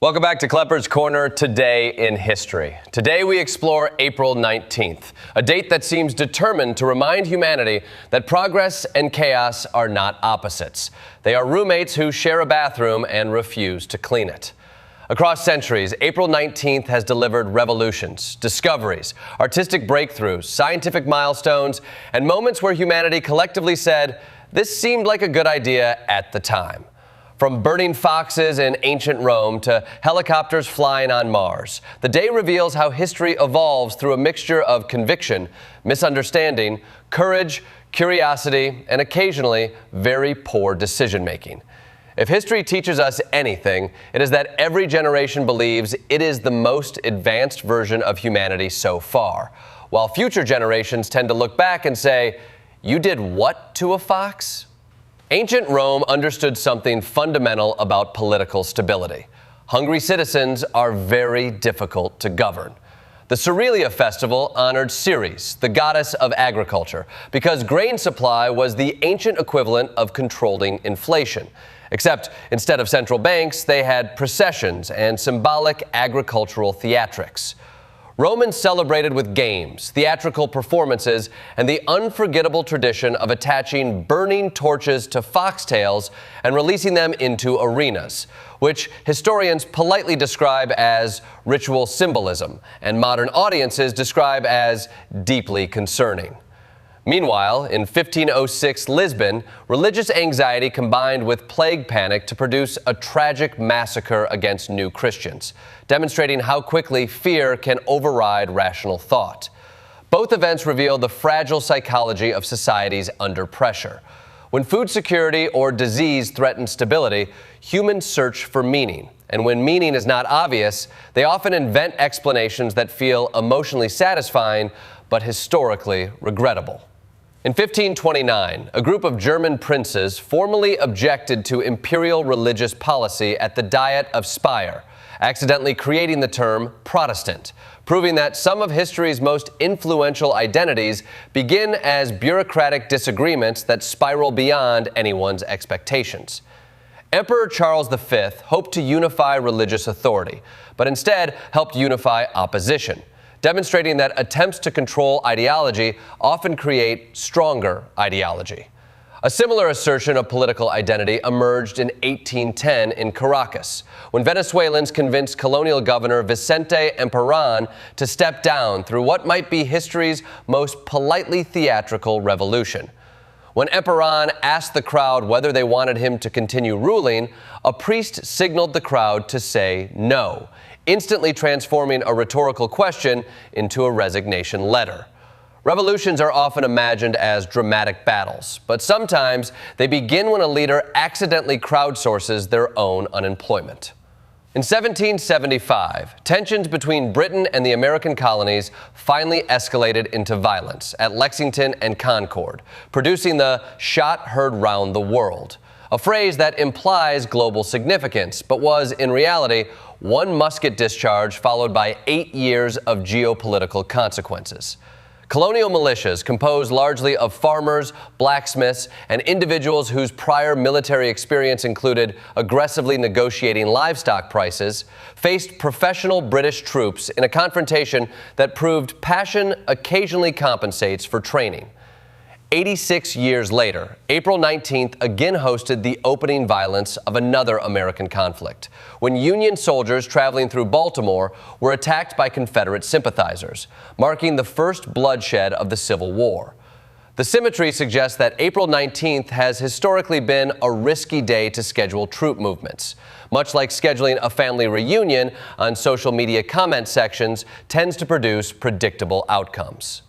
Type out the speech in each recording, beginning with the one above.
Welcome back to Klepper's Corner, Today in History. Today we explore April 19th, a date that seems determined to remind humanity that progress and chaos are not opposites. They are roommates who share a bathroom and refuse to clean it. Across centuries, April 19th has delivered revolutions, discoveries, artistic breakthroughs, scientific milestones, and moments where humanity collectively said, "This seemed like a good idea at the time." From burning foxes in ancient Rome to helicopters flying on Mars, the day reveals how history evolves through a mixture of conviction, misunderstanding, courage, curiosity, and occasionally very poor decision-making. If history teaches us anything, it is that every generation believes it is the most advanced version of humanity so far, while future generations tend to look back and say, "You did what to a fox?" Ancient Rome understood something fundamental about political stability. Hungry citizens are very difficult to govern. The Cerealia festival honored Ceres, the goddess of agriculture, because grain supply was the ancient equivalent of controlling inflation. Except instead of central banks, they had processions and symbolic agricultural theatrics. Romans celebrated with games, theatrical performances, and the unforgettable tradition of attaching burning torches to foxtails and releasing them into arenas, which historians politely describe as ritual symbolism, and modern audiences describe as deeply concerning. Meanwhile, in 1506 Lisbon, religious anxiety combined with plague panic to produce a tragic massacre against new Christians, demonstrating how quickly fear can override rational thought. Both events reveal the fragile psychology of societies under pressure. When food security or disease threaten stability, humans search for meaning. And when meaning is not obvious, they often invent explanations that feel emotionally satisfying but historically regrettable. In 1529, a group of German princes formally objected to imperial religious policy at the Diet of Speyer, accidentally creating the term Protestant, proving that some of history's most influential identities begin as bureaucratic disagreements that spiral beyond anyone's expectations. Emperor Charles V hoped to unify religious authority, but instead helped unify opposition, demonstrating that attempts to control ideology often create stronger ideology. A similar assertion of political identity emerged in 1810 in Caracas, when Venezuelans convinced colonial governor Vicente Emperan to step down through what might be history's most politely theatrical revolution. When Emperan asked the crowd whether they wanted him to continue ruling, a priest signaled the crowd to say no, instantly transforming a rhetorical question into a resignation letter. Revolutions are often imagined as dramatic battles, but sometimes they begin when a leader accidentally crowdsources their own unemployment. In 1775, tensions between Britain and the American colonies finally escalated into violence at Lexington and Concord, producing the "shot heard round the world," a phrase that implies global significance, but was, in reality, one musket discharge followed by 8 years of geopolitical consequences. Colonial militias, composed largely of farmers, blacksmiths, and individuals whose prior military experience included aggressively negotiating livestock prices, faced professional British troops in a confrontation that proved passion occasionally compensates for training. 86 years later, April 19th again hosted the opening violence of another American conflict, when Union soldiers traveling through Baltimore were attacked by Confederate sympathizers, marking the first bloodshed of the Civil War. The symmetry suggests that April 19th has historically been a risky day to schedule troop movements. Much like scheduling a family reunion on social media comment sections tends to produce predictable outcomes.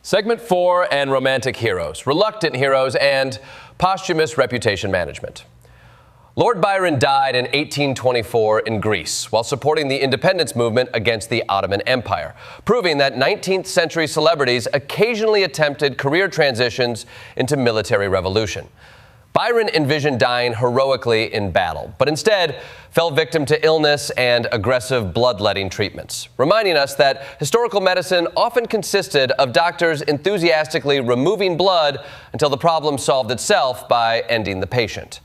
Segment 4 and romantic heroes, reluctant heroes, and posthumous reputation management. Lord Byron died in 1824 in Greece while supporting the independence movement against the Ottoman Empire, proving that 19th century celebrities occasionally attempted career transitions into military revolution. Byron envisioned dying heroically in battle, but instead fell victim to illness and aggressive bloodletting treatments, reminding us that historical medicine often consisted of doctors enthusiastically removing blood until the problem solved itself by ending the patient.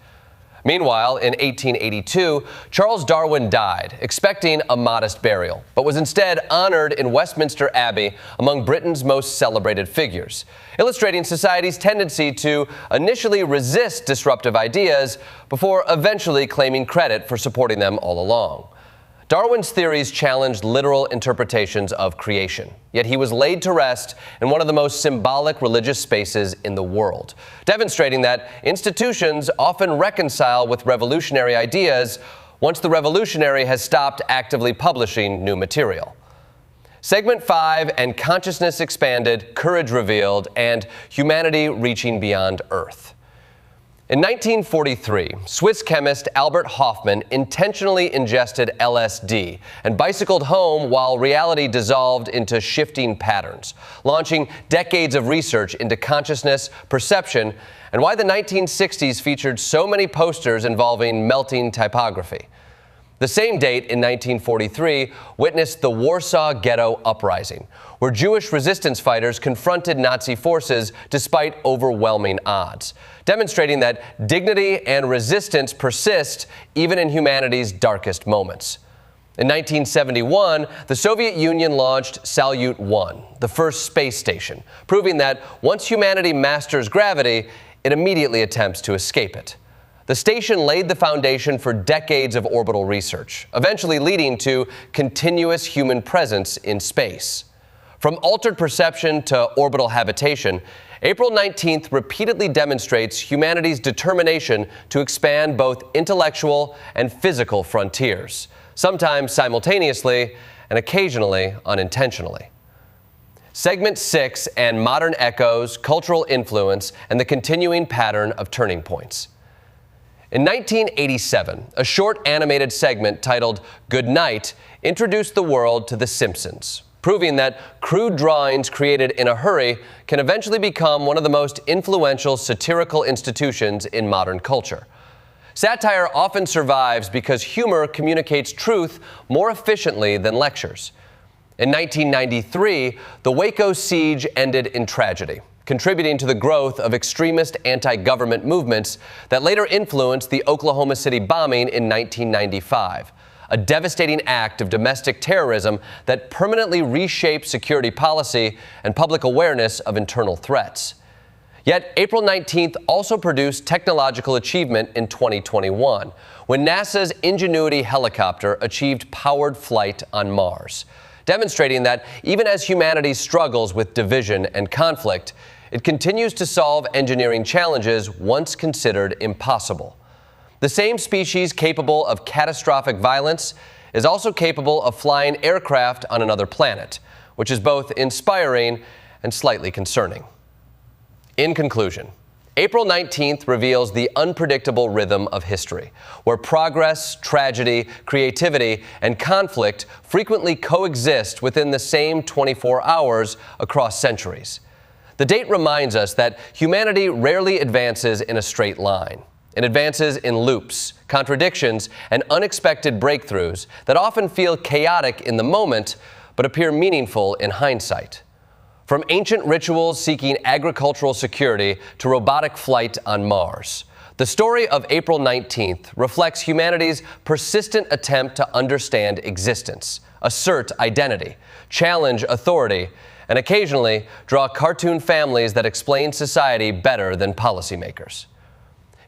Meanwhile, in 1882, Charles Darwin died, expecting a modest burial, but was instead honored in Westminster Abbey among Britain's most celebrated figures, illustrating society's tendency to initially resist disruptive ideas before eventually claiming credit for supporting them all along. Darwin's theories challenged literal interpretations of creation, yet he was laid to rest in one of the most symbolic religious spaces in the world, demonstrating that institutions often reconcile with revolutionary ideas once the revolutionary has stopped actively publishing new material. Segment 5 and Consciousness Expanded, Courage Revealed, and Humanity Reaching Beyond Earth. In 1943, Swiss chemist Albert Hofmann intentionally ingested LSD and bicycled home while reality dissolved into shifting patterns, launching decades of research into consciousness, perception, and why the 1960s featured so many posters involving melting typography. The same date, in 1943, witnessed the Warsaw Ghetto Uprising, where Jewish resistance fighters confronted Nazi forces despite overwhelming odds, demonstrating that dignity and resistance persist even in humanity's darkest moments. In 1971, the Soviet Union launched Salyut 1, the first space station, proving that once humanity masters gravity, it immediately attempts to escape it. The station laid the foundation for decades of orbital research, eventually leading to continuous human presence in space. From altered perception to orbital habitation, April 19th repeatedly demonstrates humanity's determination to expand both intellectual and physical frontiers, sometimes simultaneously and occasionally unintentionally. Segment 6 and Modern Echoes, Cultural Influence, and the Continuing Pattern of Turning Points. In 1987, a short animated segment titled Good Night introduced the world to The Simpsons, proving that crude drawings created in a hurry can eventually become one of the most influential satirical institutions in modern culture. Satire often survives because humor communicates truth more efficiently than lectures. In 1993, the Waco siege ended in tragedy, contributing to the growth of extremist anti-government movements that later influenced the Oklahoma City bombing in 1995, a devastating act of domestic terrorism that permanently reshaped security policy and public awareness of internal threats. Yet, April 19th also produced technological achievement in 2021, when NASA's Ingenuity helicopter achieved powered flight on Mars, demonstrating that even as humanity struggles with division and conflict, it continues to solve engineering challenges once considered impossible. The same species capable of catastrophic violence is also capable of flying aircraft on another planet, which is both inspiring and slightly concerning. In conclusion, April 19th reveals the unpredictable rhythm of history, where progress, tragedy, creativity, and conflict frequently coexist within the same 24 hours across centuries. The date reminds us that humanity rarely advances in a straight line. It advances in loops, contradictions, and unexpected breakthroughs that often feel chaotic in the moment, but appear meaningful in hindsight. From ancient rituals seeking agricultural security to robotic flight on Mars, the story of April 19th reflects humanity's persistent attempt to understand existence, assert identity, challenge authority, and occasionally draw cartoon families that explain society better than policymakers.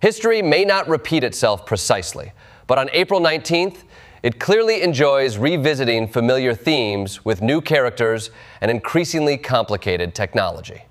History may not repeat itself precisely, but on April 19th, it clearly enjoys revisiting familiar themes with new characters and increasingly complicated technology.